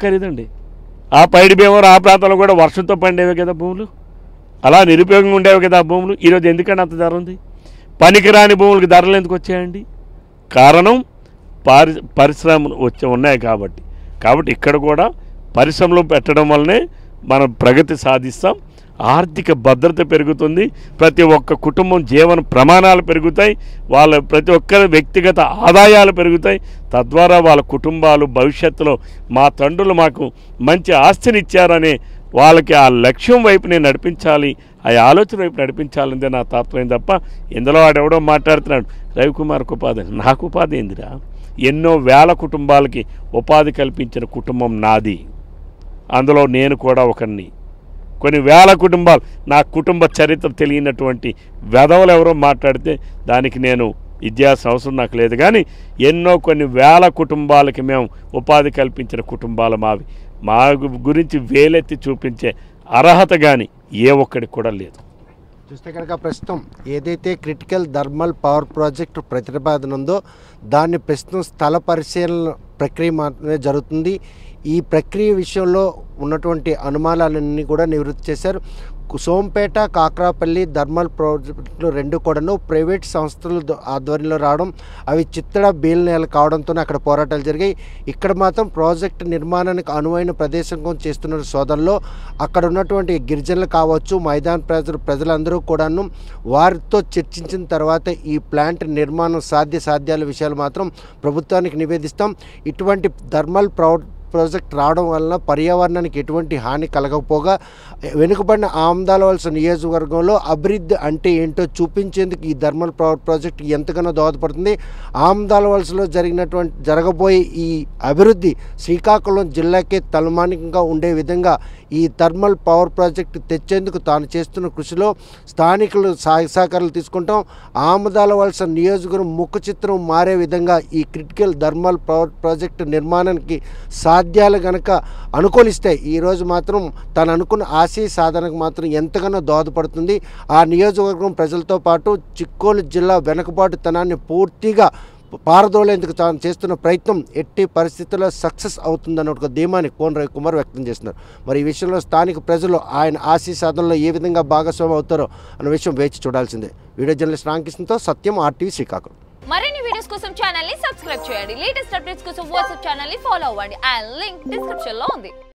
ఖరీదండి? ఆ పైడి భీమవరం ఆ ప్రాంతంలో కూడా వర్షంతో పండేవి కదా భూములు, అలా నిరుపయోగంగా ఉండేవి కదా ఆ భూములు. ఈరోజు ఎందుకంటే అంత ధర ఉంది? పనికిరాని భూములకి ధరలు ఎందుకు వచ్చాయండి? కారణం పరిశ్రమలు ఉన్నాయి కాబట్టి ఇక్కడ కూడా పరిశ్రమలు పెట్టడం వల్లనే మనం ప్రగతి సాధిస్తాం, ఆర్థిక భద్రత పెరుగుతుంది, ప్రతి ఒక్క కుటుంబం జీవన ప్రమాణాలు పెరుగుతాయి, వాళ్ళ ప్రతి ఒక్కరి వ్యక్తిగత ఆదాయాలు పెరుగుతాయి. తద్వారా వాళ్ళ కుటుంబాలు భవిష్యత్తులో మా తండ్రులు మాకు మంచి ఆస్తినిచ్చారనే వాళ్ళకి ఆ లక్ష్యం వైపు నేను నడిపించాలి, ఆ ఆలోచన వైపు నడిపించాలంటే నా తాత్పర్యం తప్ప ఇందులో వాడెవడో మాట్లాడుతున్నాడు రవికుమార్కి ఉపాధి. నాకు ఉపాధి ఏందిరా? ఎన్నో వేల కుటుంబాలకి ఉపాధి కల్పించిన కుటుంబం నాది, అందులో నేను కూడా ఒకరిని. కొన్ని వేల కుటుంబాలు, నా కుటుంబ చరిత్ర తెలియనటువంటి వెధవలు ఎవరో మాట్లాడితే దానికి నేను ఇచ్చేయాల్సిన అవసరం నాకు లేదు. కానీ ఎన్నో కొన్ని వేల కుటుంబాలకి మేము ఉపాధి కల్పించిన కుటుంబాలు మావి. మా గురించి వేలెత్తి చూపించే అర్హత కానీ ఏ ఒక్కడికి కూడా లేదు. చూస్తే కనుక ప్రస్తుతం ఏదైతే క్రిటికల్ థర్మల్ పవర్ ప్రాజెక్టు ప్రతిపాదన ఉందో దాన్ని ప్రస్తుతం స్థల పరిశీలన ప్రక్రియ మాత్రమే జరుగుతుంది. ఈ ప్రక్రియ విషయంలో ఉన్నటువంటి అనుమానాలన్నీ కూడా నివృత్తి చేశారు. సోంపేట కాకరాపల్లి థర్మల్ ప్రాజెక్టులు రెండు కూడాను ప్రైవేట్ సంస్థల ఆధ్వర్యంలో రావడం, అవి చిత్తడ బీల్నేలు కావడంతో అక్కడ పోరాటాలు జరిగాయి. ఇక్కడ మాత్రం ప్రాజెక్టు నిర్మాణానికి అనువైన ప్రదేశం చేస్తున్న సోదరులో అక్కడ ఉన్నటువంటి గిరిజనులు కావచ్చు, మైదాన ప్రజలందరూ కూడాను వారితో చర్చించిన తర్వాత ఈ ప్లాంట్ నిర్మాణం సాధ్యాల విషయాలు మాత్రం ప్రభుత్వానికి నివేదిస్తాం. ఇటువంటి థర్మల్ ప్రాజెక్ట్ రావడం వలన పర్యావరణానికి ఎటువంటి హాని కలగకపోగా వెనుకబడిన ఆమదాల వలస నియోజకవర్గంలో అభివృద్ధి అంటే ఏంటో చూపించేందుకు ఈ థర్మల్ పవర్ ప్రాజెక్ట్ ఎంతగానో దోహదపడుతుంది. ఆమదాల వలసలో జరగబోయే ఈ అభివృద్ధి శ్రీకాకుళం జిల్లాకే తలమానికంగా ఉండే విధంగా ఈ థర్మల్ పవర్ ప్రాజెక్టు తెచ్చేందుకు తాను చేస్తున్న కృషిలో స్థానికులు సహకారాలు తీసుకుంటాం. ఆమదాల వలస నియోజకవర్గం ముఖ చిత్రం మారే విధంగా ఈ క్రిటికల్ థర్మల్ పవర్ ప్రాజెక్టు నిర్మాణానికి సాధ్యాలు గనక అనుకూలిస్తే ఈరోజు మాత్రం తను అనుకున్న ఆశయ సాధనకు మాత్రం ఎంతగానో దోహదపడుతుంది. ఆ నియోజకవర్గం ప్రజలతో పాటు చిక్కోలు జిల్లా వెనుకబాటుతనాన్ని పూర్తిగా పారదోలేందుకు తాను చేస్తున్న ప్రయత్నం ఎట్టి పరిస్థితుల్లో సక్సెస్ అవుతుందన్న ఒక ధీమాని కోన రవికుమార్ వ్యక్తం చేస్తున్నారు. మరి ఈ విషయంలో స్థానిక ప్రజలు ఆయన ఆశయ సాధనలో ఏ విధంగా భాగస్వామి అవుతారో అన్న విషయం వేచి చూడాల్సిందే. వీడియో జర్నలిస్ట్ రామకృష్ణతో సత్యం, RTV శ్రీకాకుళం. మరిన్ని వీడియోస్ కోసం ఛానల్ ని సబ్స్క్రైబ్ చేయండి. లేటెస్ట్ అప్డేట్స్ కోసం వాట్సాప్ ఛానల్ ని ఫాలో అవ్వండి. అండ్ లింక్ డిస్క్రిప్షన్ లో ఉంది.